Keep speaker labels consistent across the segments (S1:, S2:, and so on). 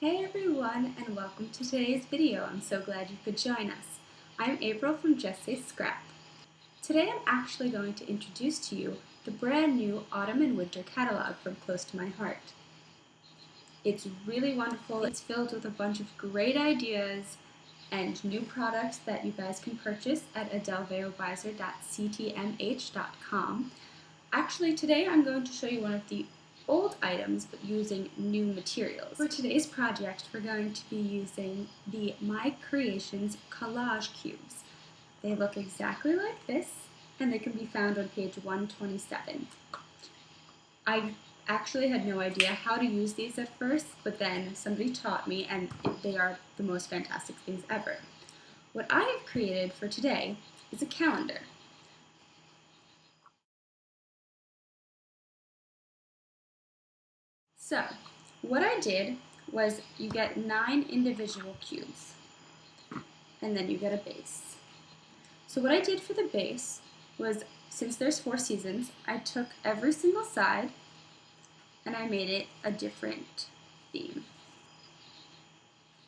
S1: Hey everyone, and welcome to today's video. I'm so glad you could join us. I'm April from Just Say Scrap. Today I'm actually going to introduce to you the brand new Autumn and Winter catalog from Close to My Heart. It's really wonderful. It's filled with a bunch of great ideas and new products that you guys can purchase at adelveovisor.ctmh.com. Actually, today I'm going to show you one of the old items but using new materials. For today's project, we're going to be using the My Creations Collage cubes. They look exactly like this, and they can be found on page 127. I actually had no idea how to use these at first, but then somebody taught me, and they are the most fantastic things ever. What I have created for today is a calendar. So, what I did was you get 9 individual cubes, and then you get a base. So what I did for the base was, since there's 4 seasons, I took every single side and I made it a different theme.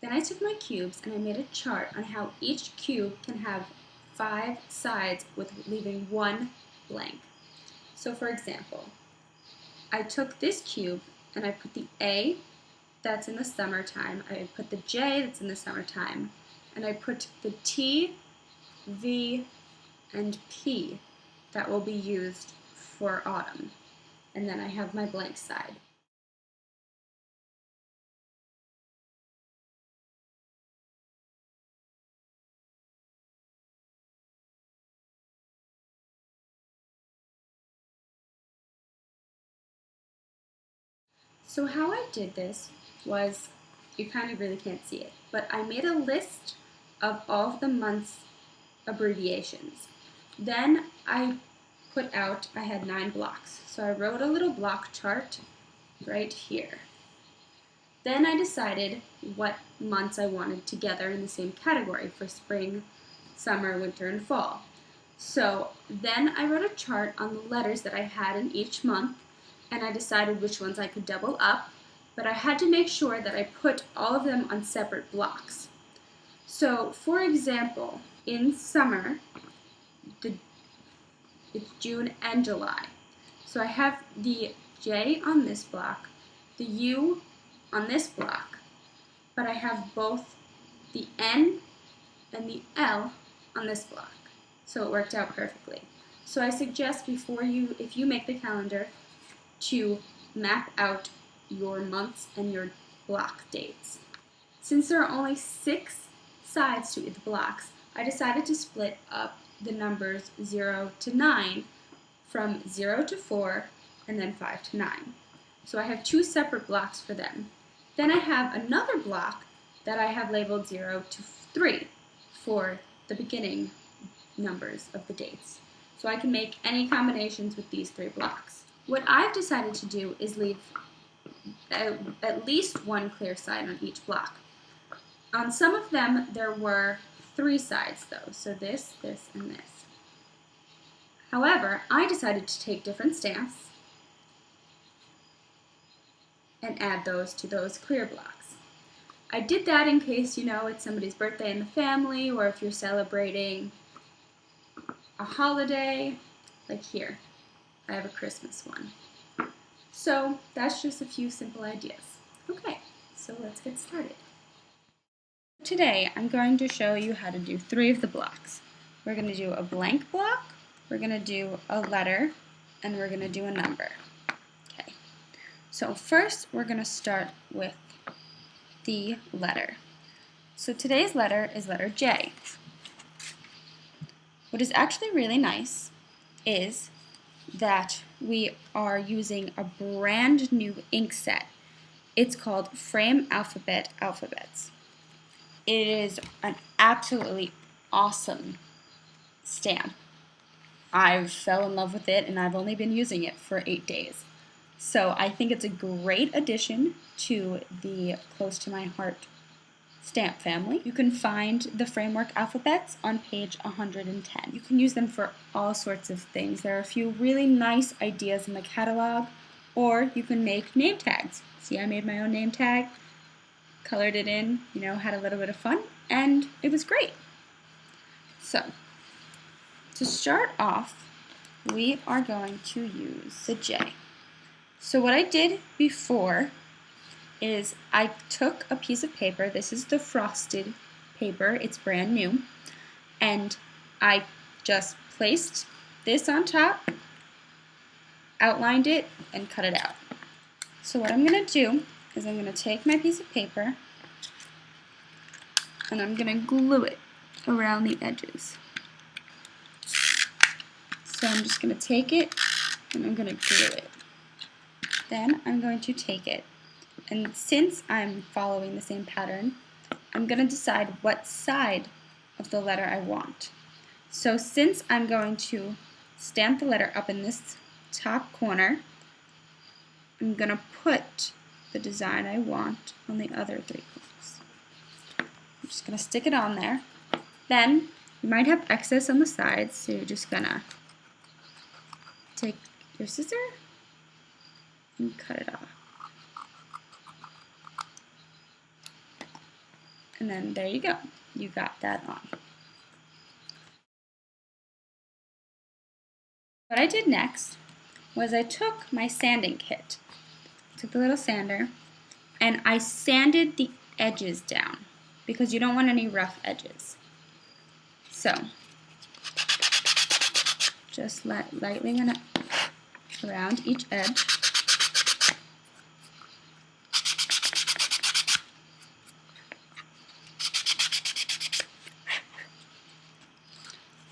S1: Then I took my cubes and I made a chart on how each cube can have 5 sides with leaving 1 blank. So for example, I took this cube and I put the A that's in the summertime, I put the J that's in the summertime, and I put the T, V, and P that will be used for autumn. And then I have my blank side. So how I did this was, you kind of really can't see it, but I made a list of all of the month's abbreviations. Then I had 9 blocks. So I wrote a little block chart right here. Then I decided what months I wanted together in the same category for spring, summer, winter, and fall. So then I wrote a chart on the letters that I had in each month, and I decided which ones I could double up, but I had to make sure that I put all of them on separate blocks. So, for example, in summer, it's June and July. So I have the J on this block, the U on this block, but I have both the N and the L on this block. So it worked out perfectly. So I suggest if you make the calendar, to map out your months and your block dates. Since there are only 6 sides to the blocks, I decided to split up the numbers 0 to 9 from 0 to 4 and then 5 to 9. So I have 2 separate blocks for them. Then I have another block that I have labeled 0 to 3 for the beginning numbers of the dates. So I can make any combinations with these 3 blocks. What I've decided to do is leave at least 1 clear side on each block. On some of them, there were 3 sides though, so this, and this. However, I decided to take different stamps and add those to those clear blocks. I did that in case, it's somebody's birthday in the family, or if you're celebrating a holiday, like here. I have a Christmas one. So that's just a few simple ideas. Okay, so let's get started. Today I'm going to show you how to do 3 of the blocks. We're going to do a blank block, we're going to do a letter, and we're going to do a number. Okay, so first we're going to start with the letter. So today's letter is letter J. What is actually really nice is that we are using a brand new ink set. It's called Frame Alphabets. It is an absolutely awesome stamp. I fell in love with it and I've only been using it for 8 days. So I think it's a great addition to the Close to My Heart stamp family. You can find the framework alphabets on page 110. You can use them for all sorts of things. There are a few really nice ideas in the catalog, or you can make name tags. See, I made my own name tag. colored it in, you know, had a little bit of fun, and it was great. So, to start off, we are going to use the J. So what I did before is I took a piece of paper, this is the frosted paper, it's brand new, and I just placed this on top, outlined it, and cut it out. So what I'm going to do is I'm going to take my piece of paper and I'm going to glue it around the edges. So I'm just going to take it and I'm going to glue it. Then I'm going to take it, and since I'm following the same pattern, I'm going to decide what side of the letter I want. So since I'm going to stamp the letter up in this top corner, I'm going to put the design I want on the other 3 corners. I'm just going to stick it on there. Then you might have excess on the sides, so you're just going to take your scissor and cut it off. And then there you go. You got that on. What I did next was I took my sanding kit, took the little sander, and I sanded the edges down because you don't want any rough edges. So just lightly around each edge.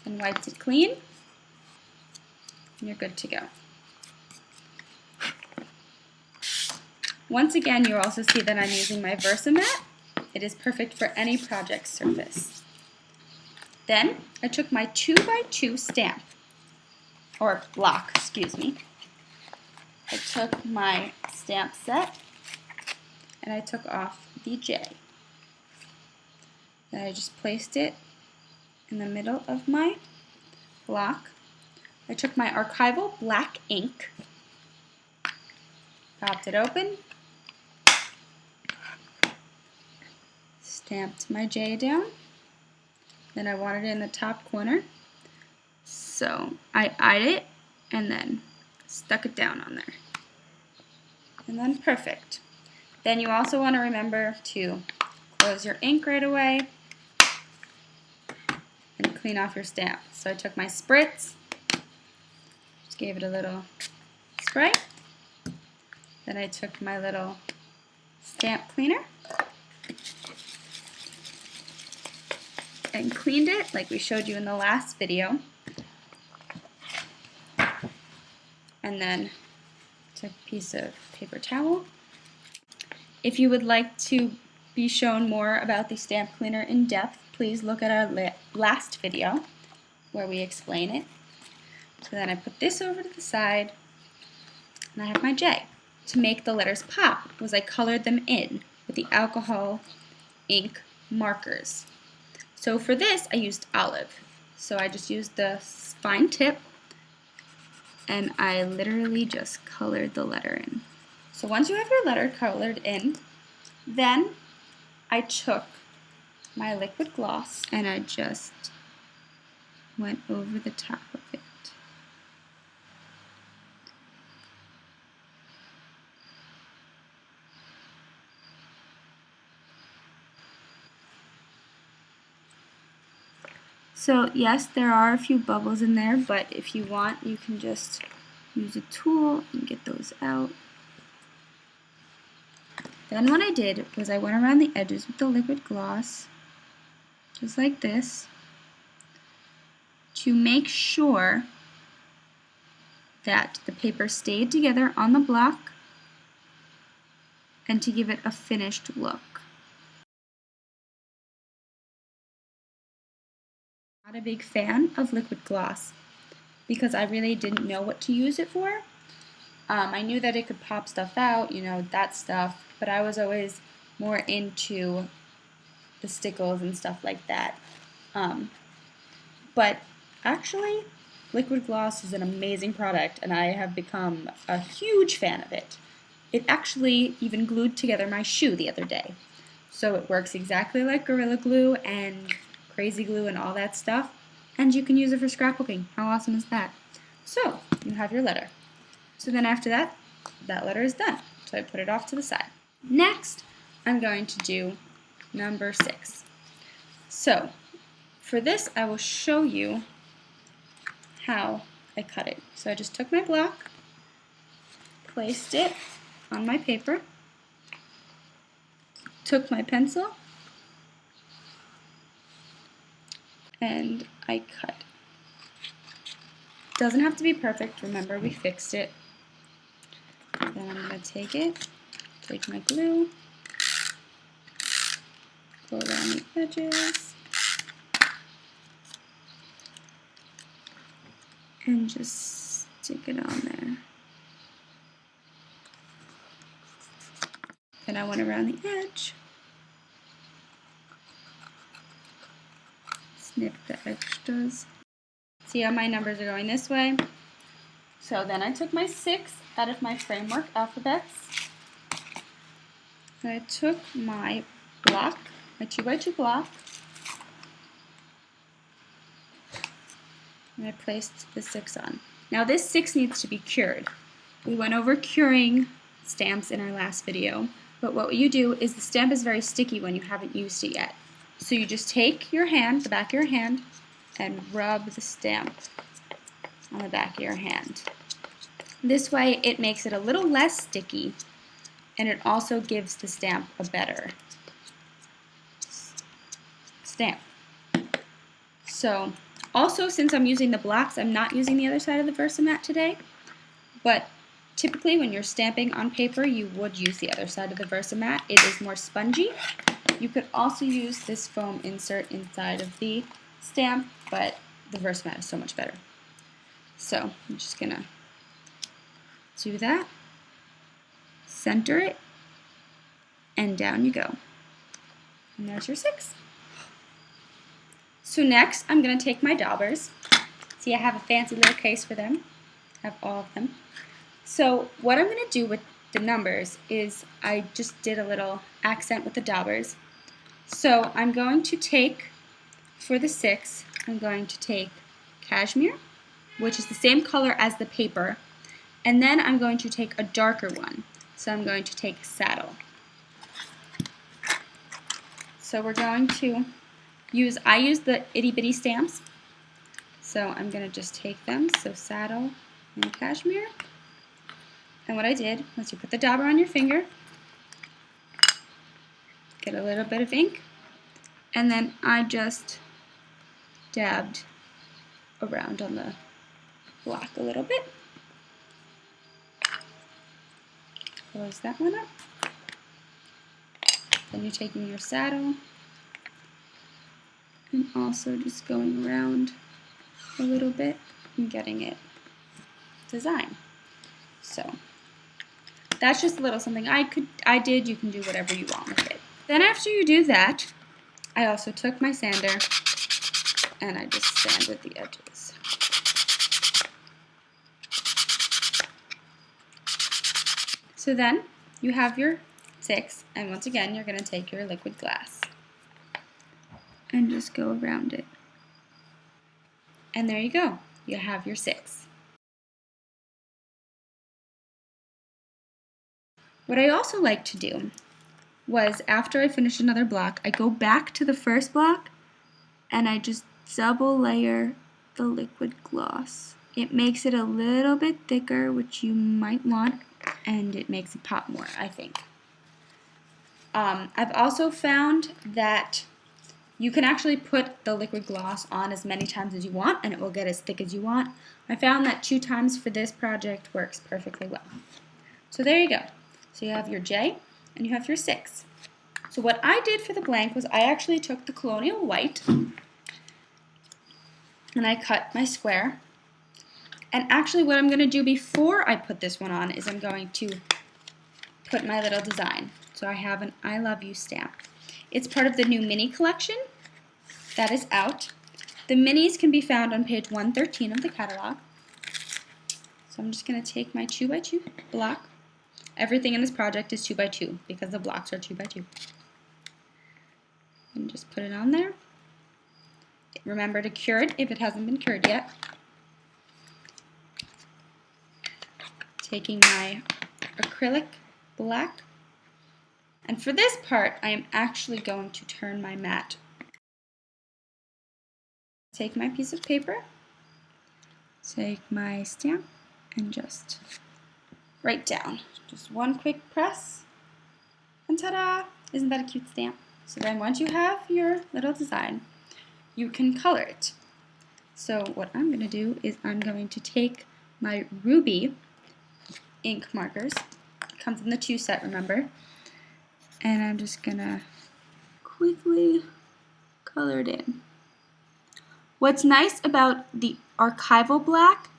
S1: And wiped it clean, and you're good to go. Once again, you'll also see that I'm using my Versamat. It is perfect for any project surface. Then I took my 2x2 stamp, or block, excuse me. I took my stamp set and I took off the J. Then I just placed it in the middle of my block. I took my Archival black ink, popped it open, stamped my J down, then I wanted it in the top corner, so I eyed it and then stuck it down on there. And then perfect. Then you also want to remember to close your ink right away and clean off your stamp. So I took my Spritz, just gave it a little spray. Then I took my little stamp cleaner and cleaned it like we showed you in the last video. And then took a piece of paper towel. If you would like to be shown more about the stamp cleaner in depth, please look at our last video where we explain it. So then I put this over to the side and I have my J. To make the letters pop was I colored them in with the alcohol ink markers. So for this I used olive. So I just used the fine tip and I literally just colored the letter in. So once you have your letter colored in, then I took my liquid gloss and I just went over the top of it. So yes, there are a few bubbles in there, but if you want, you can just use a tool and get those out. Then what I did was I went around the edges with the liquid gloss, just like this, to make sure that the paper stayed together on the block and to give it a finished look. I'm not a big fan of liquid gloss because I really didn't know what to use it for. I knew that it could pop stuff out, you know, that stuff, but I was always more into the stickles and stuff like that. But actually, liquid gloss is an amazing product and I have become a huge fan of it. It actually even glued together my shoe the other day. So it works exactly like Gorilla Glue and Crazy Glue and all that stuff. And you can use it for scrapbooking. How awesome is that? So you have your letter. So then after that, that letter is done. So I put it off to the side. Next, I'm going to do number 6. So for this, I will show you how I cut it. So I just took my block, placed it on my paper, took my pencil, and I cut. Doesn't have to be perfect. Remember, we fixed it. Then I'm going to take it, take my glue, go around the edges, and just stick it on there. Then I went around the edge, snip the extras. See how my numbers are going this way? So then I took my 6 out of my framework alphabets. And I took my block, my 2x2 block, and I placed the 6 on. Now this 6 needs to be cured. We went over curing stamps in our last video, but what you do is the stamp is very sticky when you haven't used it yet. So you just take your hand, the back of your hand, and rub the stamp on the back of your hand. This way it makes it a little less sticky, and it also gives the stamp a better stamp. So also, since I'm using the blocks, I'm not using the other side of the Versamat today, but typically when you're stamping on paper, you would use the other side of the Versamat. It is more spongy. You could also use this foam insert inside of the stamp, but the Versamat is so much better. So I'm just gonna do that, center it, and down you go. And there's your 6. So next, I'm gonna take my Daubers. See, I have a fancy little case for them. I have all of them. So what I'm gonna do with the numbers is I just did a little accent with the Daubers. So I'm going to take, for the 6, I'm going to take cashmere, which is the same color as the paper, and then I'm going to take a darker one. So I'm going to take saddle. So we're going to I use the itty bitty stamps, so I'm going to just take them, so saddle and cashmere. And what I did was you put the dauber on your finger, get a little bit of ink, and then I just dabbed around on the block a little bit. Close that one up. Then you're taking your saddle and also just going around a little bit and getting it designed. So that's just a little something I did. You can do whatever you want with it. Then after you do that, I also took my sander and I just sanded the edges. So then you have your 6, and once again you're going to take your liquid glass and just go around it. And there you go. You have your 6. What I also like to do was after I finish another block, I go back to the first block and I just double layer the liquid gloss. It makes it a little bit thicker, which you might want, and it makes it pop more, I think. I've also found that you can actually put the liquid gloss on as many times as you want and it will get as thick as you want. I found that 2 times for this project works perfectly well. So there you go. So you have your J and you have your 6. So what I did for the blank was I actually took the Colonial White and I cut my square. And actually what I'm going to do before I put this one on is I'm going to put my little design. So I have an I Love You stamp. It's part of the new mini collection that is out. The minis can be found on page 113 of the catalog. So I'm just going to take my 2x2 block. Everything in this project is 2x2 because the blocks are 2x2. And just put it on there. Remember to cure it if it hasn't been cured yet. Taking my acrylic black. And for this part, I am actually going to turn my mat. Take my piece of paper, take my stamp, and just write down. Just one quick press, and ta-da! Isn't that a cute stamp? So then once you have your little design, you can color it. So what I'm going to do is I'm going to take my Ruby ink markers. It comes in the 2 set, remember? And I'm just going to quickly color it in. What's nice about the Archival black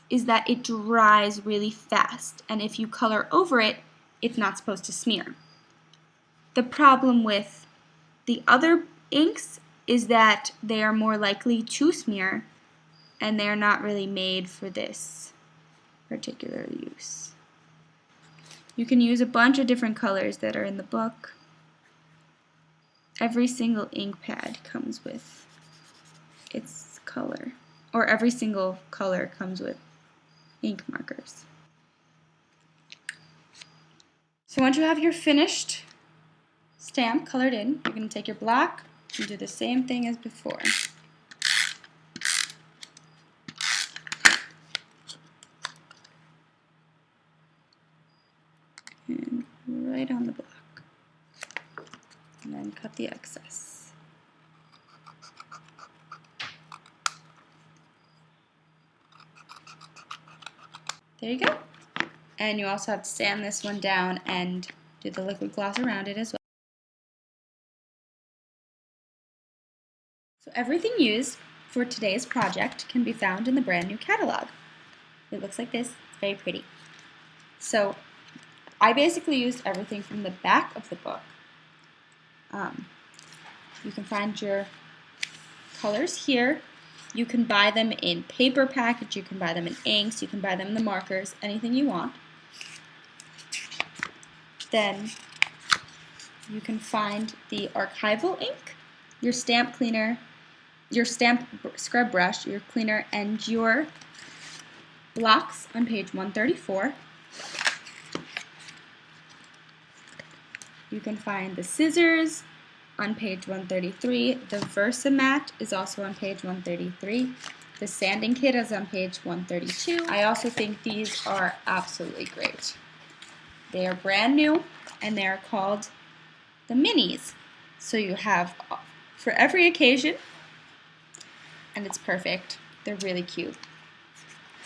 S1: is that it dries really fast, and if you color over it, it's not supposed to smear. The problem with the other inks is that they are more likely to smear, and they're not really made for this particular use. You can use a bunch of different colors that are in the book. Every single ink pad comes with its color, or every single color comes with ink markers. So once you have your finished stamp colored in, you're going to take your black and do the same thing as before. And right on the black. And then cut the excess. There you go. And you also have to sand this one down and do the liquid gloss around it as well. So everything used for today's project can be found in the brand new catalog. It looks like this. It's very pretty. So I basically used everything from the back of the book. You can find your colors here. You can buy them in paper package, you can buy them in inks, you can buy them in the markers, anything you want. Then you can find the Archival ink, your stamp cleaner, your stamp scrub brush, your cleaner, and your blocks on page 134. You can find the scissors on page 133. The Versamat is also on page 133. The sanding kit is on page 132. I also think these are absolutely great. They are brand new and they are called the minis. So you have for every occasion and it's perfect. They're really cute.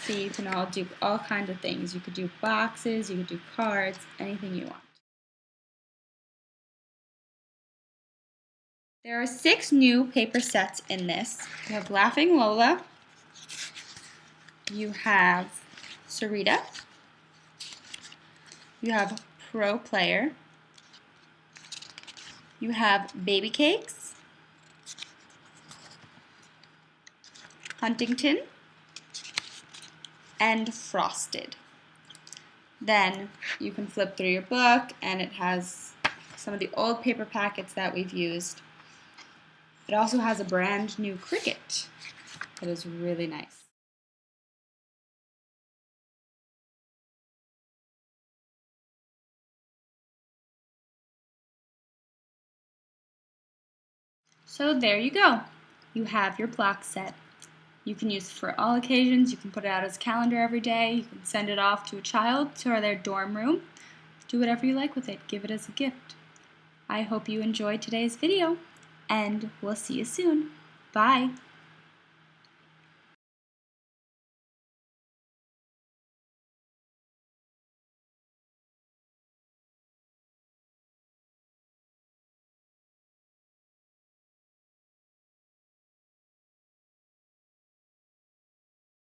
S1: See, you can all do all kinds of things. You could do boxes, you could do cards, anything you want. There are 6 new paper sets in this. You have Laughing Lola, you have Sarita, you have Pro Player, you have Baby Cakes, Huntington, and Frosted. Then you can flip through your book and it has some of the old paper packets that we've used. It also has a brand new Cricut that is really nice. So there you go. You have your block set. You can use it for all occasions. You can put it out as a calendar every day. You can send it off to a child to their dorm room. Do whatever you like with it. Give it as a gift. I hope you enjoyed today's video, and we'll see you soon. Bye.